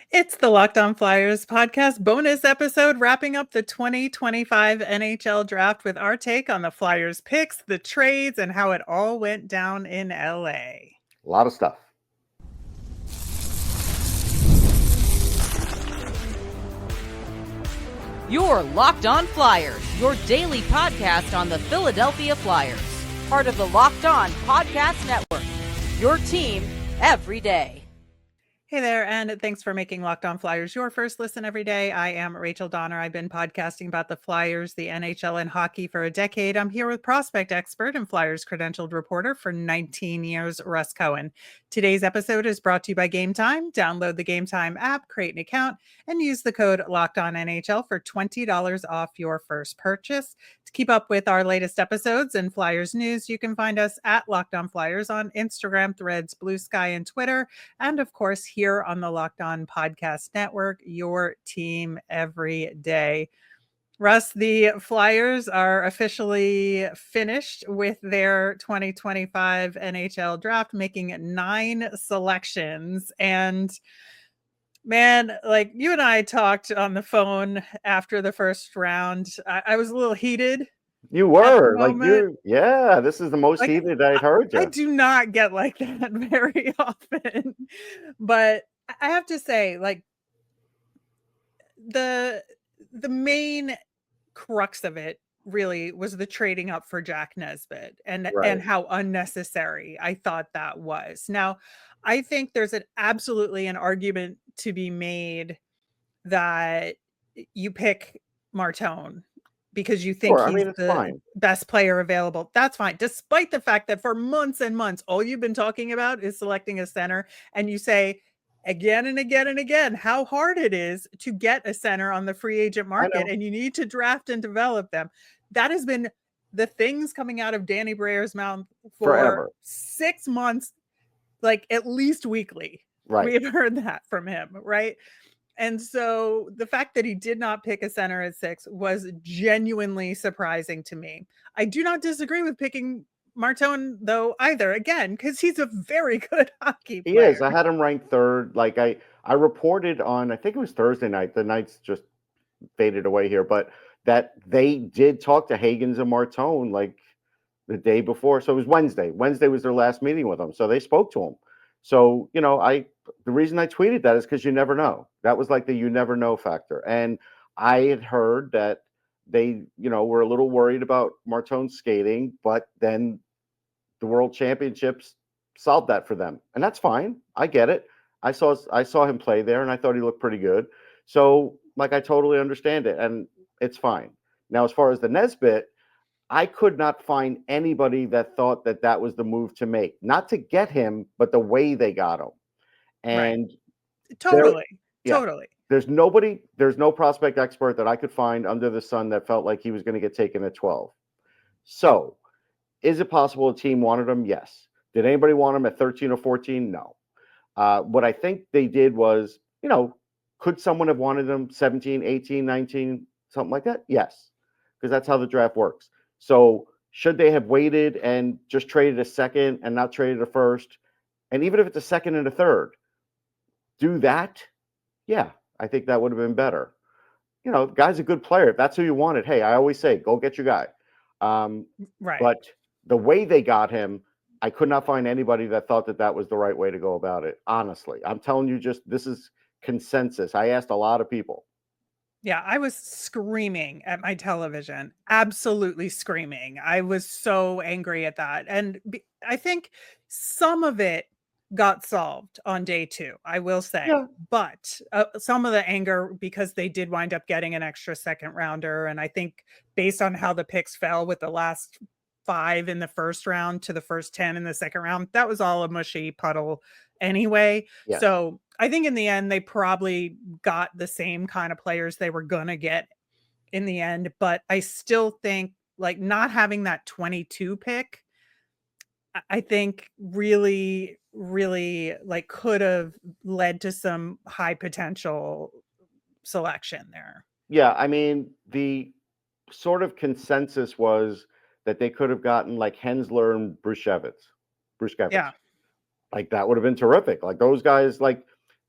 It's the Locked On Flyers podcast bonus episode wrapping up the 2025 NHL Draft with our take on the Flyers picks, the trades, and how it all went down in LA. A lot of stuff. You're Locked On Flyers, your daily podcast on the Philadelphia Flyers. Part of the Locked On Podcast Network, your team every day. Hey there, and thanks for making Locked On Flyers your first listen every day. I am Rachel Donner. I've been podcasting about the Flyers, the NHL, and hockey for a decade. I'm here with prospect expert and Flyers credentialed reporter for 19 years, Russ Cohen. Today's episode is brought to you by Gametime. Download the Gametime app, create an account, and use the code LOCKEDONNHL for $20 off your first purchase. To keep up with our latest episodes and Flyers news, you can find us at Locked On Flyers on Instagram, Threads, Blue Sky, and Twitter. And of course, here on the Locked On Podcast Network, your team every day. Russ, the Flyers are officially finished with their 2025 NHL Draft, making 9 selections. And man, like you and I talked on the phone after the first round. I was a little heated. You were yeah, this is the most heated I'd heard you. I do not get like that very often. But I have to say, like, the main crux of it really was the trading up for Jack Nesbitt and how unnecessary I thought that was. Now, I think there's absolutely an argument to be made that you pick Martone because you think he's the best player available. That's fine. Despite the fact that for months and months, all you've been talking about is selecting a center, and you say again and again and again how hard it is to get a center on the free agent market, and you need to draft and develop them. That has been the things coming out of Danny Breyer's mouth for forever. 6 months, like at least weekly. Right. We've heard that from him, right? And so the fact that he did not pick a center at 6 was genuinely surprising to me. I do not disagree with picking Martone, though, either, again, because he's a very good hockey player. He is. I had him ranked 3rd. Like I reported on, I think it was Thursday night. The nights just faded away here, but that they did talk to Hagens and Martone like the day before. So it was Wednesday. Wednesday was their last meeting with him. So they spoke to him. So, the reason I tweeted that is because you never know. That was like the you never know factor. And I had heard that they, were a little worried about Martone's skating, but then the World Championships solved that for them. And that's fine. I get it. I saw him play there, and I thought he looked pretty good. So, I totally understand it, and it's fine. Now, as far as the Nesbitt, I could not find anybody that thought that was the move to make. Not to get him, but the way they got him. And totally. There's no prospect expert that I could find under the sun that felt like he was going to get taken at 12. So, is it possible a team wanted him? Yes. Did anybody want him at 13 or 14? No. What I think they did was, could someone have wanted him 17, 18, 19, something like that? Yes, because that's how the draft works. So should they have waited and just traded a second and not traded a first? And even if it's a second and a third, do that? Yeah, I think that would have been better. The guy's a good player. If that's who you wanted, hey, I always say, go get your guy. But the way they got him, I could not find anybody that thought that was the right way to go about it. Honestly, I'm telling you, this is consensus. I asked a lot of people. Yeah, I was screaming at my television, absolutely screaming. I was so angry at that. And I think some of it got solved on day 2, I will say. Yeah. But some of the anger, because they did wind up getting an extra second rounder. And I think based on how the picks fell with the last 5 in the first round to the first 10 in the second round, that was all a mushy puddle anyway. Yes. So I think in the end, they probably got the same kind of players they were going to get in the end. But I still think like not having that 22 pick, I think really, really like could have led to some high potential selection there. Yeah. I mean, the sort of consensus was that they could have gotten like Hensler and Bruskevitz. Yeah. Like that would have been terrific. Like those guys, like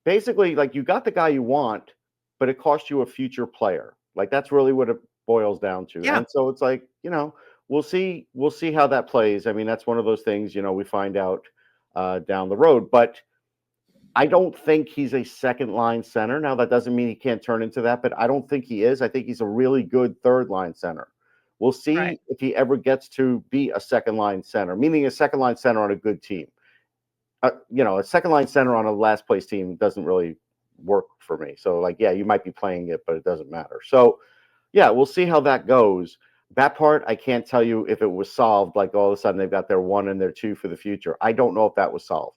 basically, like, you got the guy you want, but it cost you a future player. Like, that's really what it boils down to. Yeah. And so it's like, we'll see how that plays. I mean, that's one of those things, we find out down the road. But I don't think he's a second line center. Now, that doesn't mean he can't turn into that, but I don't think he is. I think he's a really good third line center. We'll see Right. if he ever gets to be a second line center, meaning a second line center on a good team. A second line center on a last place team doesn't really work for me. So, like, yeah, you might be playing it, but it doesn't matter. So, yeah, we'll see how that goes. That part, I can't tell you if it was solved. Like, all of a sudden they've got their 1 and their 2 for the future. I don't know if that was solved.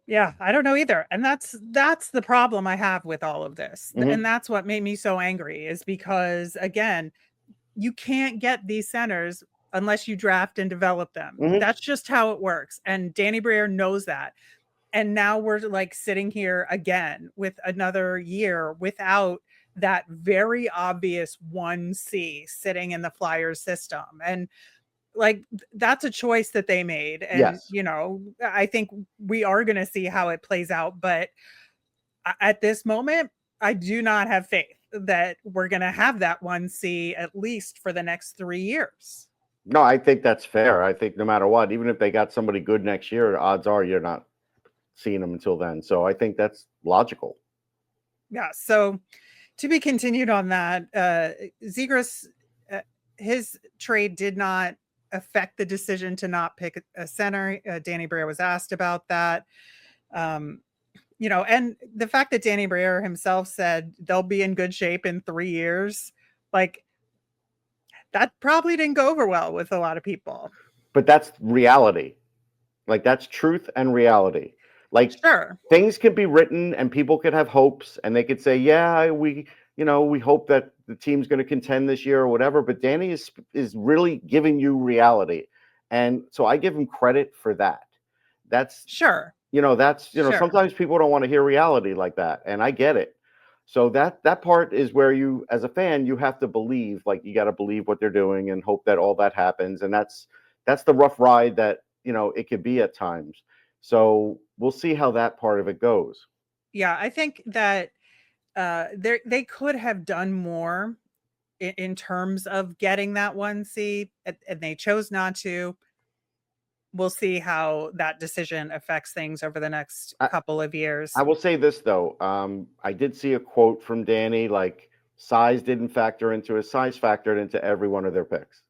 Yeah, I don't know either. And that's the problem I have with all of this. Mhm. And that's what made me so angry, is because, again, you can't get these centers unless you draft and develop them. Mhm. That's just how it works. And Danny Briere knows that. And now we're like sitting here again with another year without that very obvious 1C sitting in the Flyers system. And like, that's a choice that they made. And, Yes. I think we are going to see how it plays out. But at this moment, I do not have faith that we're going to have that 1C at least for the next 3 years. No, I think that's fair. I think no matter what, even if they got somebody good next year, odds are you're not seeing them until then. So I think that's logical. Yeah. So to be continued on that, Zegras, his trade did not affect the decision to not pick a center. Danny Briere was asked about that. And the fact that Danny Briere himself said they'll be in good shape in 3 years, like, that probably didn't go over well with a lot of people. But that's reality. Like, that's truth and reality. Like, Sure. things can be written and people could have hopes and they could say, yeah, we hope that the team's going to contend this year or whatever. But Danny is really giving you reality. And so I give him credit for that. That's Sure. Sure. Sometimes people don't want to hear reality like that. And I get it. So that part is where you, as a fan, you have to believe, like, you got to believe what they're doing and hope that all that happens. And that's the rough ride that, it could be at times. So we'll see how that part of it goes. Yeah, I think that they could have done more in terms of getting that 1C, and they chose not to. We'll see how that decision affects things over the next couple of years. I will say this, though. I did see a quote from Danny, like, size didn't factor into it. Size factored into every one of their picks.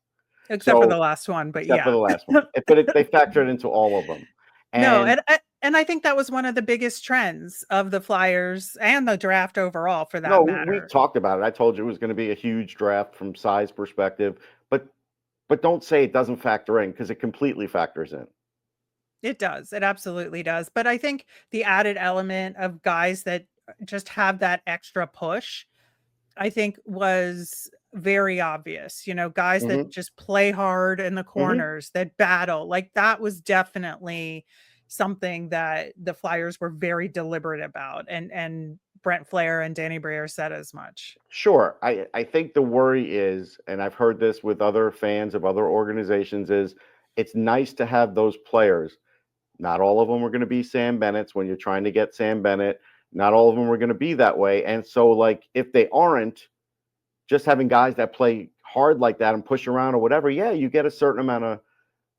Except for the last one, but except for the last one. But they factored into all of them. And I think that was one of the biggest trends of the Flyers and the draft overall, for that matter. We talked about it. I told you it was going to be a huge draft from size perspective, but don't say it doesn't factor in, because it completely factors in. It does. It absolutely does. But I think the added element of guys that just have that extra push, I think, was very obvious. Guys that just play hard in the corners, that battle. Like, that was definitely something that the Flyers were very deliberate about. And Brent Flair and Danny Briere said as much. Sure. I think the worry is, and I've heard this with other fans of other organizations, is it's nice to have those players. Not all of them are going to be Sam Bennett's when you're trying to get Sam Bennett. Not all of them are going to be that way. And so, like, if they aren't, just having guys that play hard like that and push around or whatever, yeah, you get a certain amount of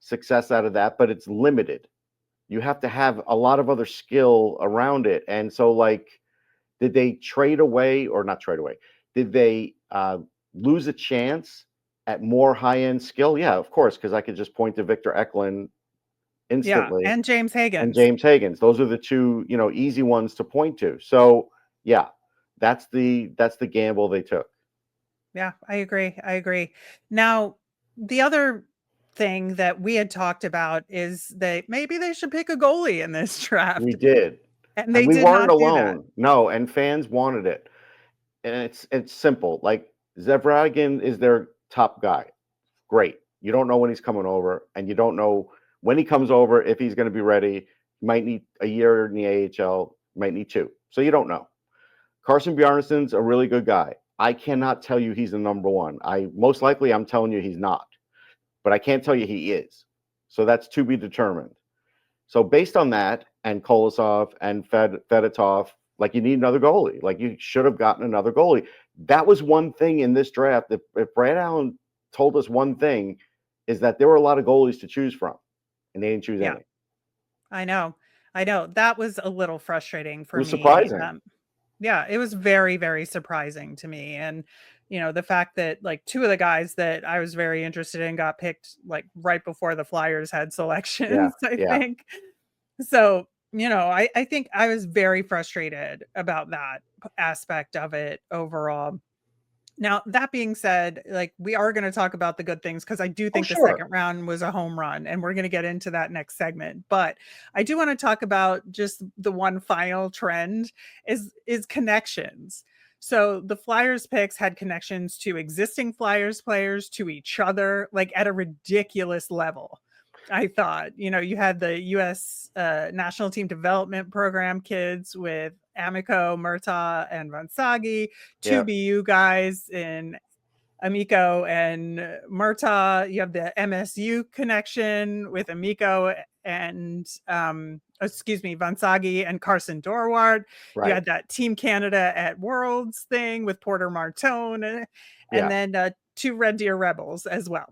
success out of that, but it's limited. You have to have a lot of other skill around it. And so, like, did they trade away, or not trade away? Did they lose a chance at more high-end skill? Yeah, of course, because I could just point to Victor Eklund instantly. Yeah, and James Higgins. Those are the two, easy ones to point to. So, yeah, that's the gamble they took. Yeah, I agree. Now, the other thing that we had talked about is that maybe they should pick a goalie in this draft. We did. And they we did weren't not alone. Do that. No, and fans wanted it. And it's simple. Like, Zvragin is their top guy. Great. You don't know when he's coming over, and you don't know when he comes over if he's going to be ready. You might need a year in the AHL, might need 2. So you don't know. Carson Bjarnason's a really good guy. I cannot tell you he's the number one. Most likely I'm telling you he's not. But I can't tell you he is. So that's to be determined. So based on that, and Kolosov and Fedotov, Like, you need another goalie. Like, you should have gotten another goalie. That was one thing in this draft. If Brad Allen told us one thing, is that there were a lot of goalies to choose from, and they didn't choose any. I know. That was a little frustrating for It was me. surprising. Yeah, it was very, very surprising to me. And, the fact that like two of the guys that I was very interested in got picked like right before the Flyers had selections, I Yeah. think. So, I think I was very frustrated about that aspect of it overall. Now, that being said, like we are going to talk about the good things because I do think the Sure. second round was a home run, and we're going to get into that next segment. But I do want to talk about just the one final trend is connections. So the Flyers picks had connections to existing Flyers players, to each other, like at a ridiculous level. I thought, you had the U.S. National Team Development Program kids with Amico, Murtaugh, and Vansagi, two Yeah. BU guys in Amico and Murtaugh. You have the MSU connection with Amico and, Vansagi and Carson Dorwart. Right. You had that Team Canada at Worlds thing with Porter Martone, and then two Red Deer Rebels as well.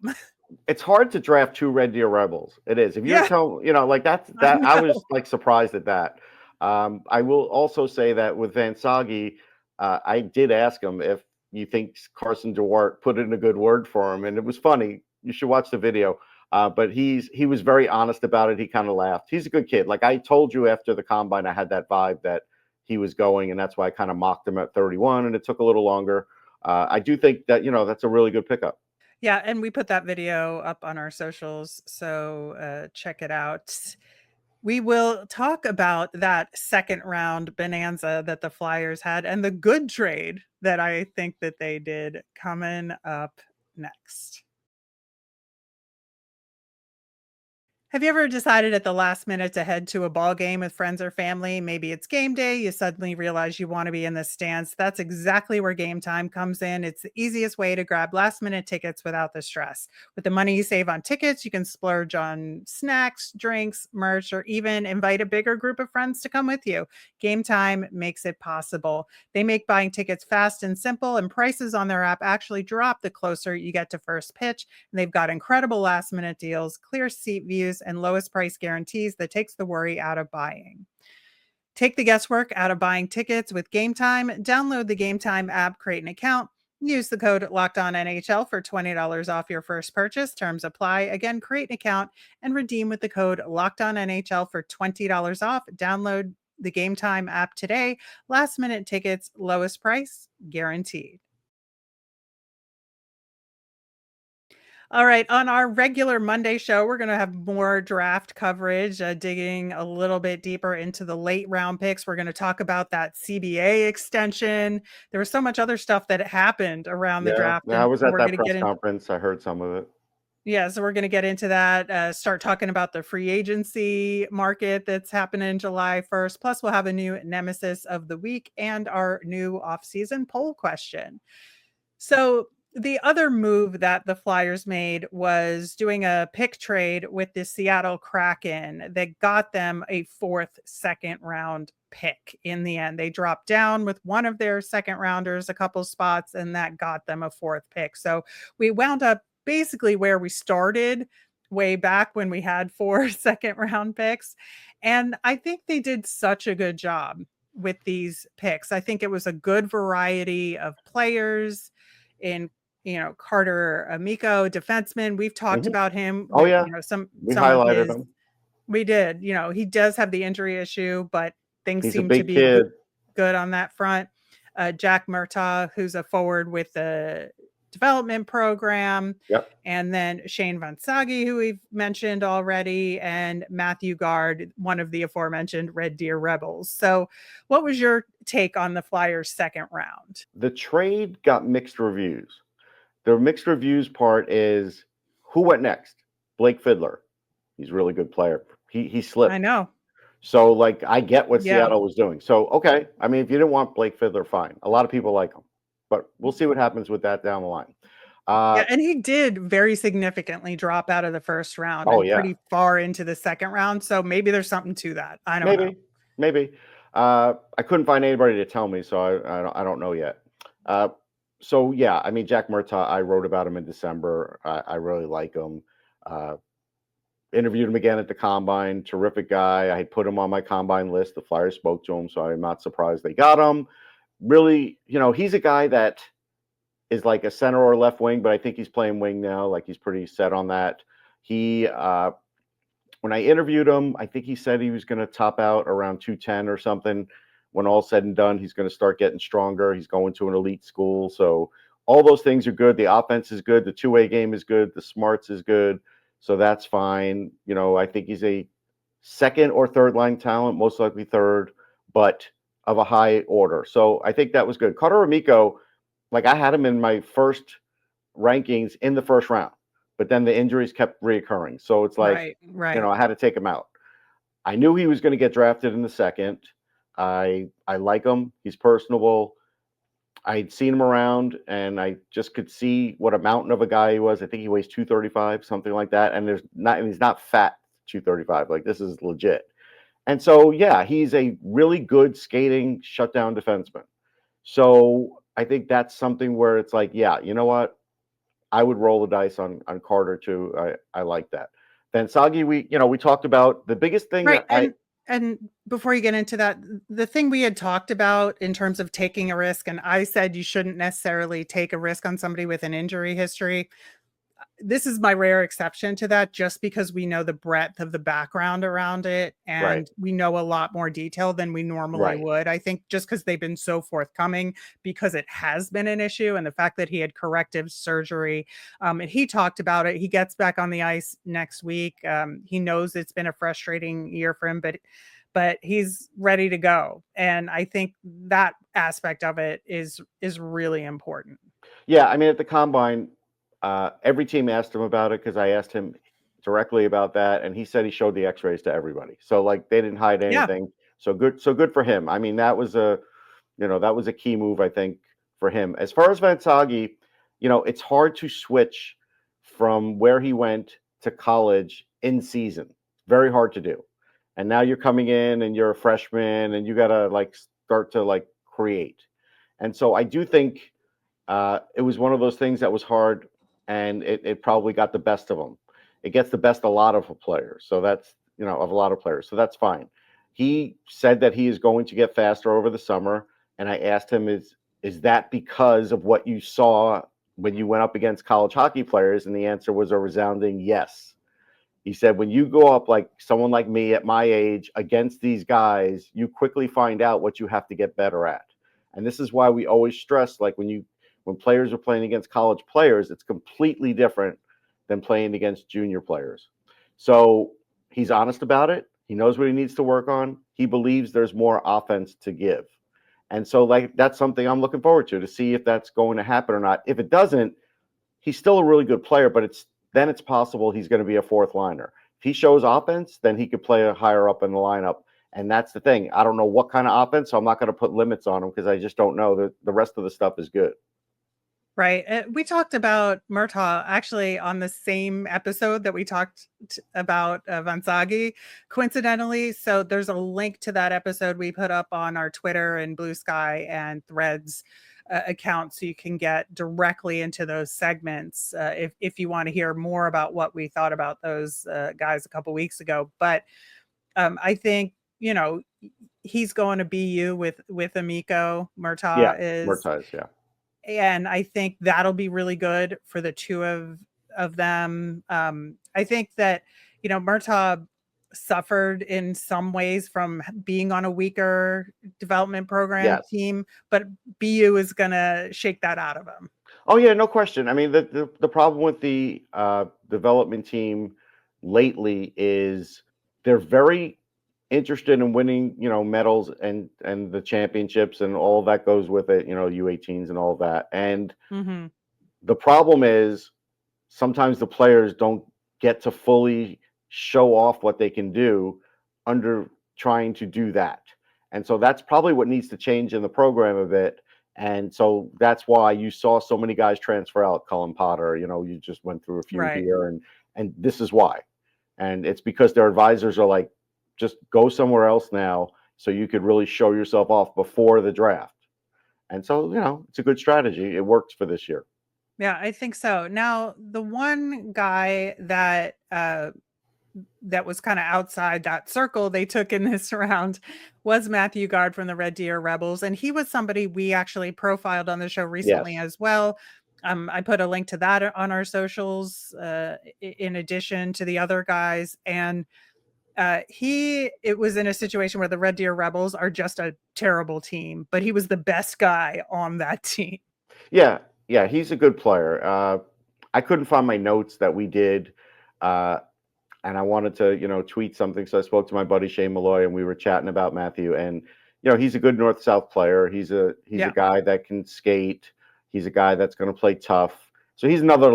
It's hard to draft two Red Deer Rebels. It is. If you're telling, like that I was like surprised at that. I will also say that with Vansagi, I did ask him if you think Carson Dewart put in a good word for him, and it was funny. You should watch the video. But he was very honest about it. He kind of laughed. He's a good kid. Like I told you after the combine, I had that vibe that he was going, and that's why I kind of mocked him at 31, and it took a little longer. I do think that that's a really good pickup. Yeah, and we put that video up on our socials, so check it out. We will talk about that second round bonanza that the Flyers had and the good trade that I think that they did coming up next. Have you ever decided at the last minute to head to a ball game with friends or family? Maybe it's game day. You suddenly realize you want to be in the stands. That's exactly where Gametime comes in. It's the easiest way to grab last minute tickets without the stress. With the money you save on tickets, you can splurge on snacks, drinks, merch, or even invite a bigger group of friends to come with you. Gametime makes it possible. They make buying tickets fast and simple, and prices on their app actually drop the closer you get to first pitch. And they've got incredible last minute deals, clear seat views, and lowest price guarantees that takes the worry out of buying. Take the guesswork out of buying tickets with Gametime. Download the Gametime app, create an account, use the code LOCKEDONNHL for $20 off your first purchase. Terms apply. Again, create an account and redeem with the code LOCKEDONNHL for $20 off. Download the Gametime app today. Last minute tickets, lowest price guaranteed. All right. On our regular Monday show, we're going to have more draft coverage, digging a little bit deeper into the late round picks. We're going to talk about that CBA extension. There was so much other stuff that happened around the draft. Yeah, I was at we're that gonna press conference. I heard some of it. Yeah, so we're going to get into that, start talking about the free agency market that's happening July 1st. Plus, we'll have a new nemesis of the week and our new offseason poll question. So the other move that the Flyers made was doing a pick trade with the Seattle Kraken that got them a fourth second round pick in the end. They dropped down with one of their second rounders a couple spots, and that got them a fourth pick. So we wound up basically where we started way back when we had 4 second round picks. And I think they did such a good job with these picks. I think it was a good variety of players in Carter Amico, defenseman. We've talked about him. Oh, yeah. Some highlighted him. We did. He does have the injury issue, but things He's seem a big to be kid. good on that front. Jack Murtaugh, who's a forward with the development program. Yep. And then Shane Vansagi, who we've mentioned already, and Matthew Guard, one of the aforementioned Red Deer Rebels. So what was your take on the Flyers' second round? The trade got mixed reviews. The mixed reviews part is who went next? Blake Fiddler. He's a really good player. He slipped. I know. So, like, I get what Seattle was doing. So, okay. I mean, if you didn't want Blake Fiddler, fine. A lot of people like him. But we'll see what happens with that down the line. Yeah, and he did very significantly drop out of the first round. Oh, and pretty far into the second round. So maybe there's something to that. I don't know. Maybe. I couldn't find anybody to tell me, so I don't know yet. So yeah, I mean, Jack Murtaugh, I wrote about him in December. I really like him. Interviewed him again at the combine. Terrific guy. I had put him on my combine list. The Flyers spoke to him, so I'm not surprised they got him. Really, he's a guy that is like a center or left wing, but I think he's playing wing now. Like, he's pretty set on that. He, when I interviewed him, I think he said he was going to top out around 210 or something. When all's said and done, he's going to start getting stronger. He's going to an elite school. So all those things are good. The offense is good. The two-way game is good. The smarts is good. So that's fine. I think he's a second or third line talent, most likely third, but of a high order. So I think that was good. Carter Amico, like, I had him in my first rankings in the first round, but then the injuries kept reoccurring. So it's like, right. I had to take him out. I knew he was going to get drafted in the second. I like him. He's personable. I'd seen him around, and I just could see what a mountain of a guy he was. I think he weighs 235, something like that. And he's not fat 235. Like, this is legit. And so, yeah, he's a really good skating shutdown defenseman. So I think that's something where it's like, yeah, you know what? I would roll the dice on Carter too. I like that. Then Sagi, we talked about the biggest thing Right. that And before you get into that, the thing we had talked about in terms of taking a risk, and I said you shouldn't necessarily take a risk on somebody with an injury history. This is my rare exception to that, just because we know the breadth of the background around it, and Right. we know a lot more detail than we normally Right. would. I think just because they've been so forthcoming, because it has been an issue, and the fact that he had corrective surgery, and he talked about it. He gets back on the ice next week. He knows it's been a frustrating year for him, but he's ready to go. And I think that aspect of it is really important. Yeah, I mean, at the combine, every team asked him about it, because I asked him directly about that, and he said he showed the X-rays to everybody. So, like, they didn't hide Yeah. anything. So good for him. I mean, that was a key move, I think, for him. As far as Vansagi, it's hard to switch from where he went to college in season. Very hard to do. And now you're coming in and you're a freshman, and you got to like start to like create. And so I do think it was one of those things that was hard, and it probably got the best of him. It gets the best a lot of players. So that's, of a lot of players. So that's fine. He said that he is going to get faster over the summer. And I asked him, is that because of what you saw when you went up against college hockey players? And the answer was a resounding yes. He said, when you go up like someone like me at my age against these guys, you quickly find out what you have to get better at. And this is why we always stress, like, when players are playing against college players, it's completely different than playing against junior players. So he's honest about it. He knows what he needs to work on. He believes there's more offense to give. And so, like, that's something I'm looking forward to see if that's going to happen or not. If it doesn't, he's still a really good player, but it's possible he's going to be a fourth liner. If he shows offense, then he could play higher up in the lineup. And that's the thing. I don't know what kind of offense, so I'm not going to put limits on him, because I just don't know. The rest of the stuff is good. Right. We talked about Murtaugh actually on the same episode that we talked about Vansagi, coincidentally. So there's a link to that episode we put up on our Twitter and Blue Sky and Threads account, so you can get directly into those segments if you want to hear more about what we thought about those guys a couple weeks ago. But I think, he's going to BU with Amico. Murtaugh is. Murtaugh, yeah. And I think that'll be really good for the two of them. I think that, Murtaugh suffered in some ways from being on a weaker development program team, but BU is going to shake that out of him. Oh yeah, no question. I mean, the problem with the development team lately is they're very interested in winning, medals and the championships and all that goes with it, U18s and all that. And the problem is sometimes the players don't get to fully show off what they can do under trying to do that. And so that's probably what needs to change in the program a bit. And so that's why you saw so many guys transfer out. Cullen Potter, you just went through a few here, and this is why. And it's because their advisors are like, just go somewhere else now, so you could really show yourself off before the draft. And so, it's a good strategy. It works for this year. Yeah, I think so. Now, the one guy that was kind of outside that circle they took in this round was Matthew Guard from the Red Deer Rebels. And he was somebody we actually profiled on the show recently Yes. as well. I put a link to that on our socials, in addition to the other guys. And it was in a situation where the Red Deer Rebels are just a terrible team, but he was the best guy on that team. Yeah, he's a good player. I couldn't find my notes that we did, and I wanted to, tweet something. So I spoke to my buddy Shane Malloy, and we were chatting about Matthew. And he's a good north-south player. He's a guy that can skate. He's a guy that's going to play tough. So he's another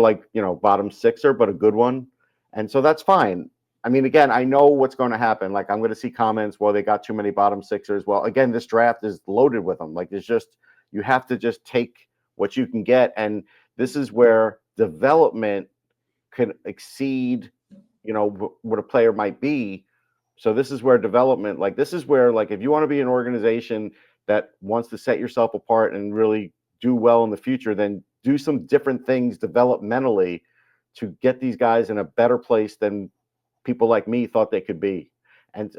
bottom sixer, but a good one. And so that's fine. I mean, again, I know what's going to happen. Like, I'm going to see comments, well, they got too many bottom sixers. Well, again, this draft is loaded with them. Like, you have to just take what you can get. And this is where development can exceed, what a player might be. So this is where development, if you want to be an organization that wants to set yourself apart and really do well in the future, then do some different things developmentally to get these guys in a better place than people like me thought they could be,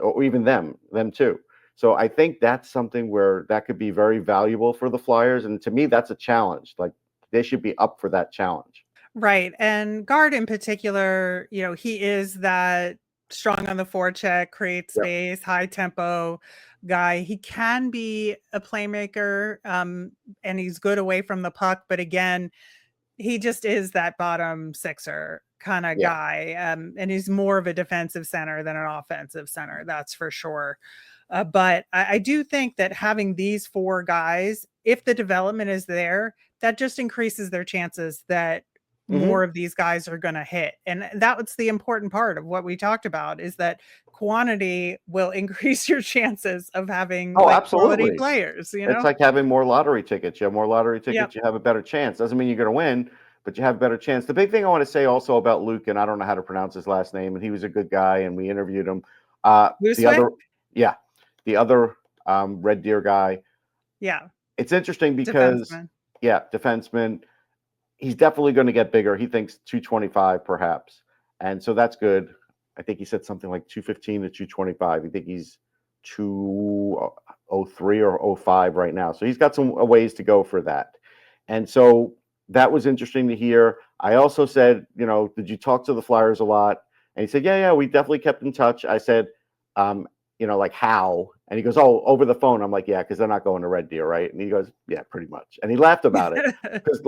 or even them too. So I think that's something where that could be very valuable for the Flyers. And to me, that's a challenge. Like, they should be up for that challenge. Right. And Guard in particular, he is that strong on the forecheck, create space, high tempo guy. He can be a playmaker, and he's good away from the puck. But again, he just is that bottom sixer kind of guy. And he's more of a defensive center than an offensive center. That's for sure. But I do think that having these four guys, if the development is there, that just increases their chances that more of these guys are going to hit. And that's the important part of what we talked about, is that quantity will increase your chances of having quality players. It's like having more lottery tickets. You have more lottery tickets, you have a better chance. Doesn't mean you're going to win, but you have a better chance. The big thing I want to say also about Luke, and I don't know how to pronounce his last name, and he was a good guy, and we interviewed him. The other Red Deer guy. Yeah. It's interesting because defenseman. He's definitely going to get bigger. He thinks 225 perhaps. And so that's good. I think he said something like 215 to 225. I think he's 203 or 05 right now. So he's got some ways to go for that. And so that was interesting to hear. I also said, did you talk to the Flyers a lot? And he said, yeah, we definitely kept in touch. I said, like how? And he goes, oh, over the phone. I'm like, yeah, because they're not going to Red Deer, right? And he goes, yeah, pretty much. And he laughed about it because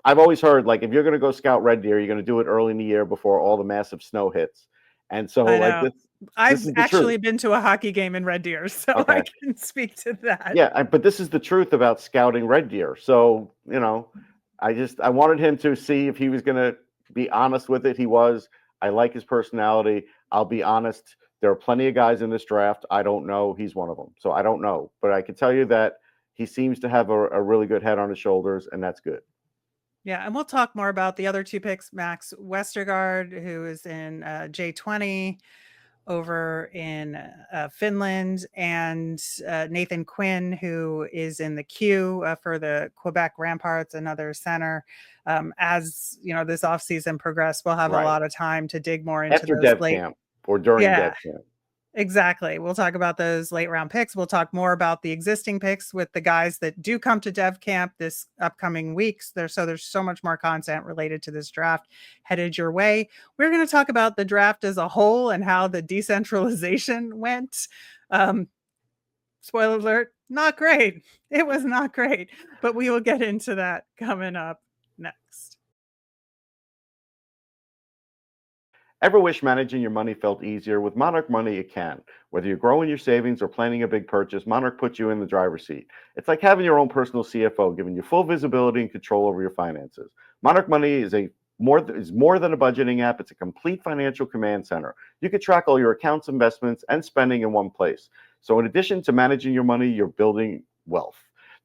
I've always heard, if you're going to go scout Red Deer, you're going to do it early in the year before all the massive snow hits. And so, I've actually been to a hockey game in Red Deer, so I can speak to that. Yeah, but this is the truth about scouting Red Deer. So, I wanted him to see if he was going to be honest with it. He was. I like his personality. I'll be honest. There are plenty of guys in this draft. I don't know. He's one of them. So I don't know. But I can tell you that he seems to have a really good head on his shoulders, and that's good. Yeah, and we'll talk more about the other two picks, Max Westergaard, who is in J20 over in Finland, and Nathan Quinn, who is in the queue for the Quebec Ramparts, another center. As this offseason progressed, we'll have a lot of time to dig more into after those dev camp or during dev camp. Exactly. We'll talk about those late round picks. We'll talk more about the existing picks with the guys that do come to dev camp this upcoming weeks. There's so much more content related to this draft headed your way. We're going to talk about the draft as a whole and how the decentralization went. Spoiler alert, not great. It was not great, but we will get into that coming up next. Ever wish managing your money felt easier? With Monarch Money, it can. Whether you're growing your savings or planning a big purchase, Monarch puts you in the driver's seat. It's like having your own personal CFO, giving you full visibility and control over your finances. Monarch Money is more than a budgeting app. It's a complete financial command center. You can track all your accounts, investments, and spending in one place. So in addition to managing your money, you're building wealth.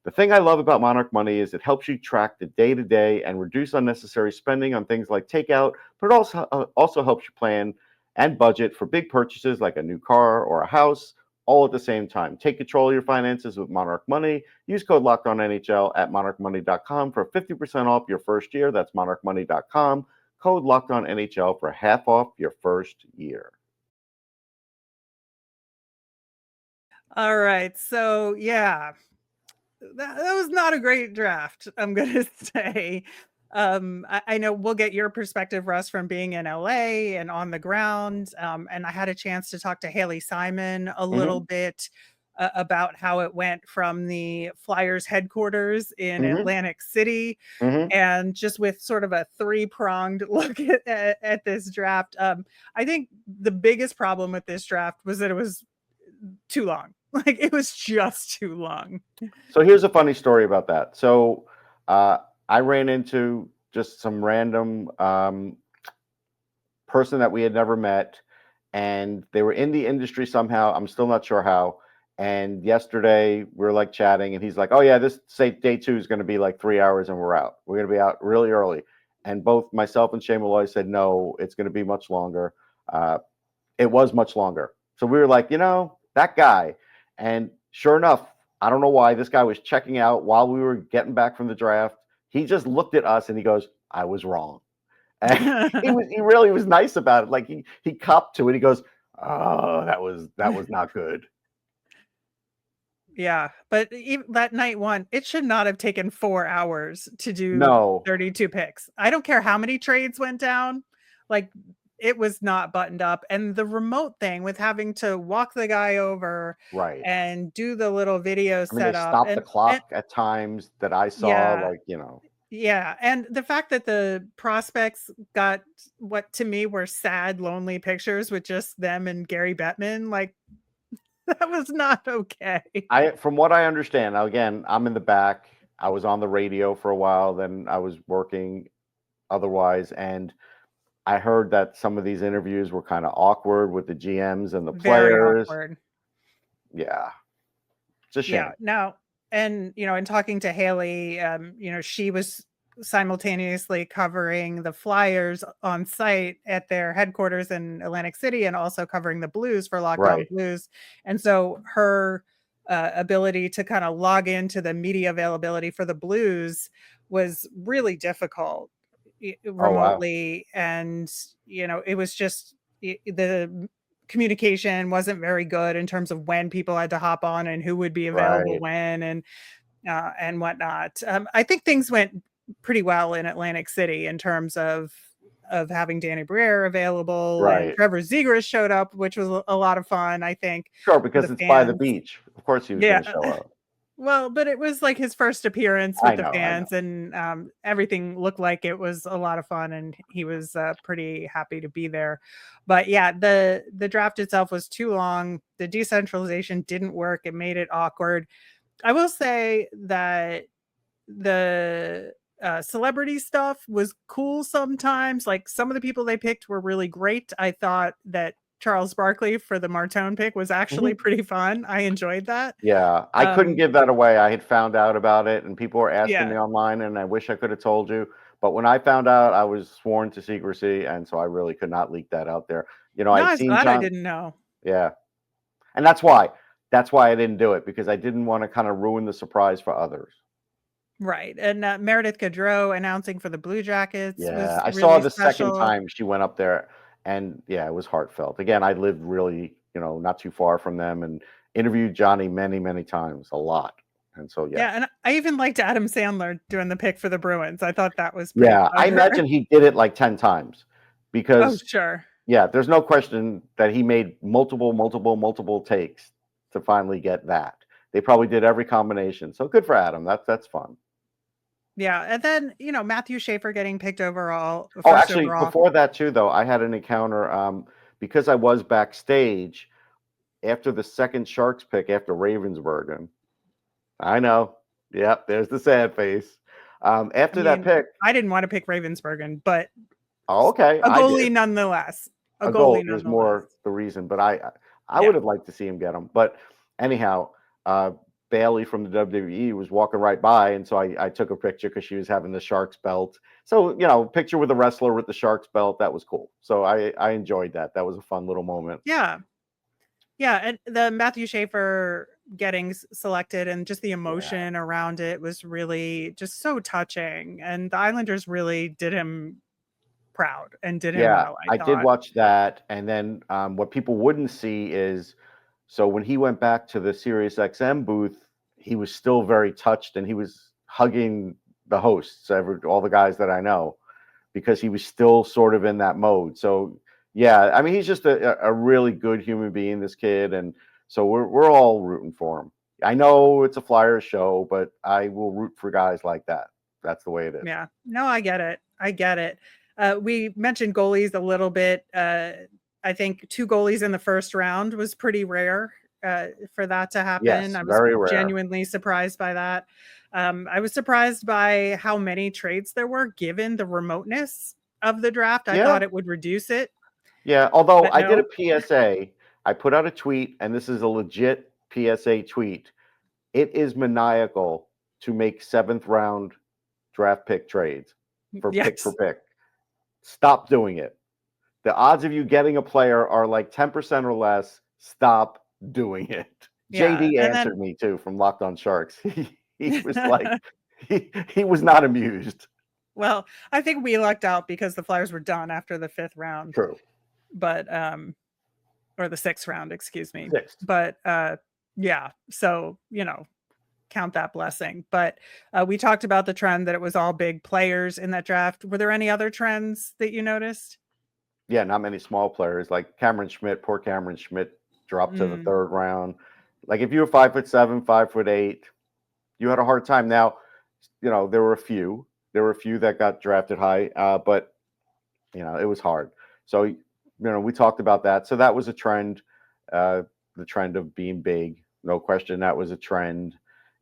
The thing I love about Monarch Money is it helps you track the day-to-day and reduce unnecessary spending on things like takeout, but it also helps you plan and budget for big purchases like a new car or a house, all at the same time. Take control of your finances with Monarch Money. Use code LOCKEDONNHL at monarchmoney.com for 50% off your first year. That's monarchmoney.com. Code LOCKEDONNHL for half off your first year. All right. So, yeah, that was not a great draft, I'm going to say. I know we'll get your perspective, Russ, from being in LA and on the ground. And I had a chance to talk to Haley Simon a little bit about how it went from the Flyers headquarters in Atlantic City, and just with sort of a three-pronged look at this draft. I think the biggest problem with this draft was that it was too long. Like, it was just too long. So here's a funny story about that. So I ran into just some random person that we had never met, and they were in the industry somehow. I'm still not sure how. And yesterday we were like chatting, and he's like, "Oh yeah, this day 2 is going to be like 3 hours, and we're out. We're going to be out really early." And both myself and Shane Malloy said, "No, it's going to be much longer." It was much longer. So we were like, that guy. And sure enough, I don't know why, this guy was checking out while we were getting back from the draft. He just looked at us and he goes, "I was wrong." And he really was nice about it. Like he copped to it. He goes, "Oh, that was not good." Yeah, but even that night one, it should not have taken 4 hours to do No. 32 picks. I don't care how many trades went down. Like, it was not buttoned up. And the remote thing with having to walk the guy over Right. and do the little video I mean, they setup stopped the clock at times that I saw, yeah. Yeah, and the fact that the prospects got what to me were sad, lonely pictures with just them and Gary Bettman, like, that was not okay. From what I understand, now again, I'm in the back. I was on the radio for a while, then I was working otherwise, and I heard that some of these interviews were kind of awkward with the GMs and the Very players. awkward. Yeah. It's a shame. Yeah, no, and in talking to Haley, she was simultaneously covering the Flyers on site at their headquarters in Atlantic City, and also covering the Blues for Locked On Blues. And so her ability to kind of log into the media availability for the Blues was really difficult remotely. Oh, wow. And it was just the communication wasn't very good in terms of when people had to hop on and who would be available when and whatnot. I think things went pretty well in Atlantic City in terms of having Danny Briere available, and Trevor Zegras showed up, which was a lot of fun, I think. Sure, because it's by the beach. Of course he was going to show up. Well, but it was like his first appearance with the fans, and everything looked like it was a lot of fun, and he was pretty happy to be there. But yeah, the draft itself was too long. The decentralization didn't work. It made it awkward. I will say that the celebrity stuff was cool sometimes. Like, some of the people they picked were really great. I thought that Charles Barkley for the Martone pick was actually pretty fun. I enjoyed that. Yeah, I couldn't give that away. I had found out about it, and people were asking me online, and I wish I could have told you. But when I found out, I was sworn to secrecy, and so I really could not leak that out there. I was glad I didn't know. Yeah, and that's why I didn't do it, because I didn't want to kind of ruin the surprise for others. Right, and Meredith Gaudreau announcing for the Blue Jackets. Yeah, was I saw really the special. second time she went up there, and yeah, it was heartfelt. Again, I lived really, not too far from them, and interviewed Johnny many, many times, a lot. And so, Yeah, and I even liked Adam Sandler doing the pick for the Bruins. I thought that was pretty I imagine he did it like 10 times, because sure. Yeah, there's no question that he made multiple takes to finally get that. They probably did every combination. So good for Adam. That's fun. Yeah, and then Matthew Schaefer getting picked overall. Oh, actually, before that too, though, I had an encounter because I was backstage after the second Sharks pick after Ravensburg. I know. Yep, there's the sad face. After that pick, I didn't want to pick Ravensburg, but okay, a goalie nonetheless. A goal is more the reason, but I would have liked to see him get him. But anyhow, Bailey from the WWE was walking right by, and so I took a picture because she was having the Sharks belt. So, picture with a wrestler with the Sharks belt, that was cool. So I enjoyed that. That was a fun little moment. Yeah. Yeah, and the Matthew Schaefer getting selected and just the emotion around it was really just so touching. And the Islanders really did him proud and did him Yeah, well, I I did thought. watch that, and then what people wouldn't see is, so when he went back to the SiriusXM booth, he was still very touched, and he was hugging the hosts, all the guys that I know, because he was still sort of in that mode. So yeah, I mean, he's just a really good human being, this kid, and so we're all rooting for him. I know it's a Flyers show, but I will root for guys like that. That's the way it is. Yeah, no, I get it. I get it. We mentioned goalies a little bit. I think 2 goalies in the first round was pretty rare for that to happen. Yes, I was very rare. genuinely surprised by that. I was surprised by how many trades there were given the remoteness of the draft. I Yeah. thought it would reduce it. Yeah, although But I did no. a PSA, I put out a tweet, and this is a legit PSA tweet. It is maniacal to make 7th round draft pick trades for pick Yes. for pick. Stop doing it. The odds of you getting a player are like 10% or less. Stop doing it. Yeah, JD and answered then me too from Locked On Sharks. He was like, he was not amused. well, I think we lucked out because the Flyers were done after the 5th round. True. But or the 6th round, excuse me. 6th. But yeah, so count that blessing. But we talked about the trend that it was all big players in that draft. Were there any other trends that you noticed? Yeah, not many small players like poor Cameron Schmidt dropped to the 3rd round. Like if you were 5'7", 5'8", you had a hard time. Now, there were a few that got drafted high, but it was hard. So, we talked about that. So that was a trend, the trend of being big, no question. That was a trend.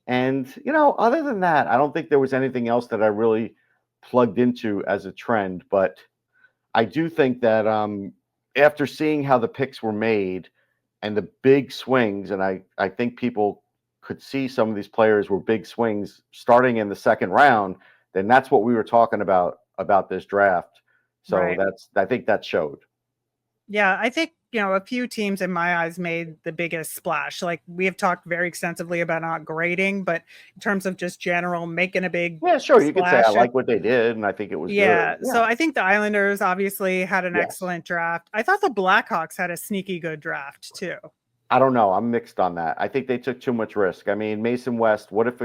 And, other than that, I don't think there was anything else that I really plugged into as a trend, but I do think that after seeing how the picks were made and the big swings, and I think people could see some of these players were big swings starting in the 2nd round, then that's what we were talking about this draft. So Right. I think that showed. Yeah, I think, a few teams in my eyes made the biggest splash. Like we have talked very extensively about not grading, but in terms of just general making a big Yeah, sure. You could say I splash. like what they did, and I think it was Yeah, good. so I think the Islanders obviously had an Yes. excellent draft. I thought the Blackhawks had a sneaky good draft too. I don't know. I'm mixed on that. I think they took too much risk. I mean, Mason West, what if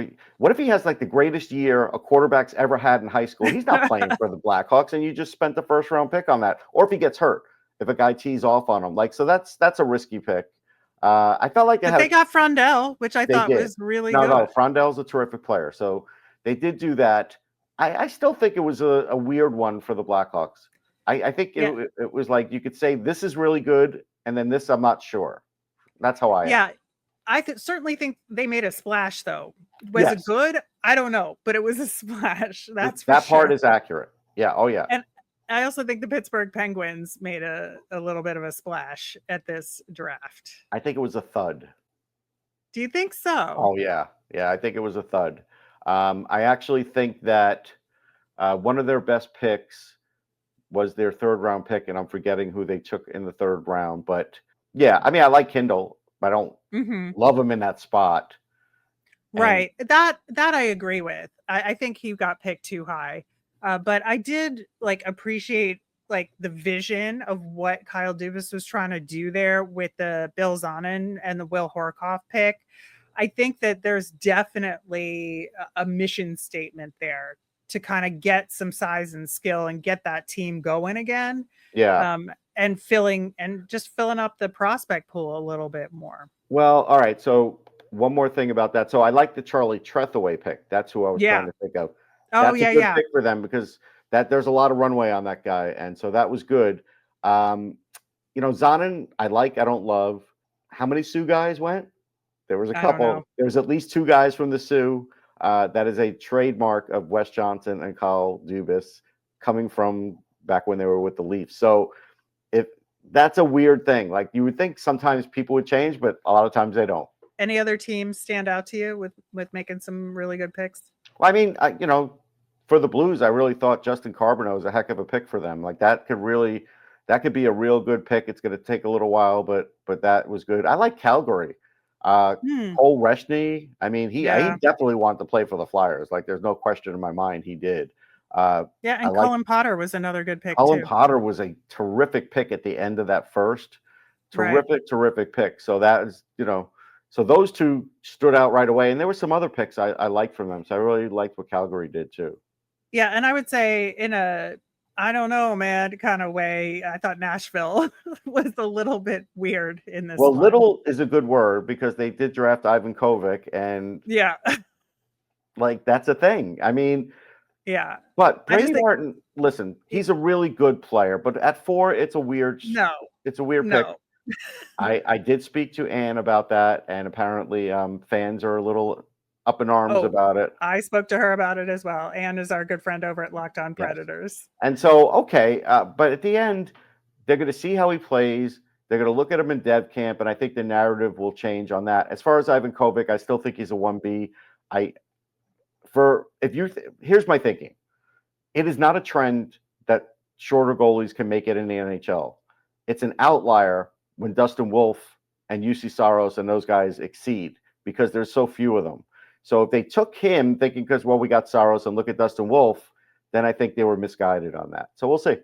he has like the greatest year a quarterback's ever had in high school? He's not playing for the Blackhawks, and you just spent the 1st round pick on that. Or if he gets hurt, if a guy tees off on him, so that's a risky pick. I felt like they got Frondell, which I thought was really good. No, Frondell's a terrific player, so they did do that. I still think it was a weird one for the Blackhawks. I think it was like you could say this is really good, and then this I'm not sure. That's how I am. Yeah, I certainly think they made a splash, though. Was it good? I don't know, but it was a splash. That part is accurate. Yeah. Oh, yeah. And I also think the Pittsburgh Penguins made a little bit of a splash at this draft. I think it was a thud. Do you think so? Oh, yeah. Yeah, I think it was a thud. I actually think that one of their best picks was their 3rd round pick, and I'm forgetting who they took in the 3rd round, but yeah, I mean, I like Kindle. I don't love him in that spot. Right. That I agree with. I think he got picked too high. But I did appreciate the vision of what Kyle Dubas was trying to do there with the Bill Zonin and the Will Horkoff pick. I think that there's definitely a mission statement there to kind of get some size and skill and get that team going again. Yeah. And filling up the prospect pool a little bit more. Well, all right. So one more thing about that. So I like the Charlie Trethewey pick. That's who I was trying to think of. That's a good pick for them because there's a lot of runway on that guy, and so that was good. Zonin, I don't love. How many Sioux guys went? There was a couple. There's at least 2 guys from the Sioux. That is a trademark of Wes Johnson and Kyle Dubas coming from back when they were with the Leafs. So if that's a weird thing, like you would think sometimes people would change, but a lot of times they don't. Any other teams stand out to you with making some really good picks? Well, I mean, for the Blues, I really thought Justin Carbonneau was a heck of a pick for them. Like that That could be a real good pick. It's going to take a little while, but that was good. I like Calgary. Cole Reshny. I mean, he definitely wanted to play for the Flyers. Like, there's no question in my mind he did. And Cullen Potter was another good pick Cullen too. Potter was a terrific pick at the end of that first. Terrific pick. So that is, so those two stood out right away. And there were some other picks I liked from them. So I really liked what Calgary did too. Yeah, and I would say in a I don't know, man, kind of way, I thought Nashville was a little bit weird in this one. Little is a good word because they did draft Ivan Kovic, and like, that's a thing. I mean, yeah. But Brady Martin, listen, he's a really good player, but at 4, it's a weird pick. I did speak to Ann about that, and apparently fans are a little up in arms about it. I spoke to her about it as well. Ann is our good friend over at Locked On Predators. Yes. And so, but at the end, they're going to see how he plays. They're going to look at him in dev camp, and I think the narrative will change on that. As far as Ivan Kovic, I still think he's a 1B. Here's my thinking. It is not a trend that shorter goalies can make it in the NHL. It's an outlier when Dustin Wolf and UC Saros and those guys exceed, because there's so few of them. So if they took him thinking we got Saros and look at Dustin Wolf, then I think they were misguided on that. So we'll see.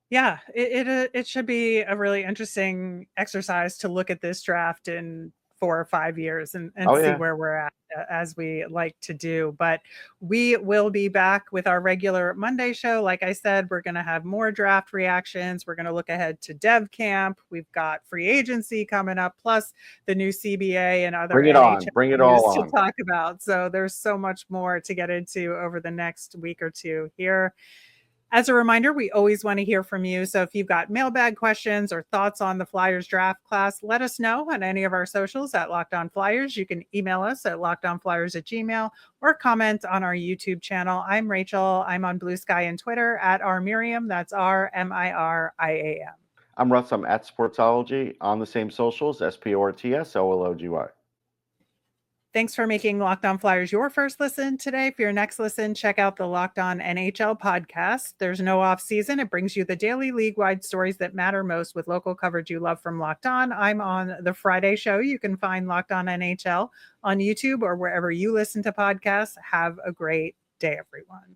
Yeah, it should be a really interesting exercise to look at this draft in 4 or 5 years and see where we're at, as we like to do. But we will be back with our regular Monday show. Like I said, we're going to have more draft reactions. We're going to look ahead to dev camp. We've got free agency coming up, plus the new CBA and other Bring it all to talk about. So there's so much more to get into over the next week or two here. As a reminder, we always want to hear from you. So if you've got mailbag questions or thoughts on the Flyers draft class, let us know on any of our socials at Locked On Flyers. You can email us at lockedonflyers@gmail.com or comment on our YouTube channel. I'm Rachel. I'm on Blue Sky and Twitter at rmiriam. That's RMIRIAM. I'm Russ. I'm at Sportsology on the same socials, SPORTSOLOGY. Thanks for making Locked On Flyers your first listen today. For your next listen, check out the Locked On NHL podcast. There's no off season. It brings you the daily league-wide stories that matter most with local coverage you love from Locked On. I'm on the Friday show. You can find Locked On NHL on YouTube or wherever you listen to podcasts. Have a great day, everyone.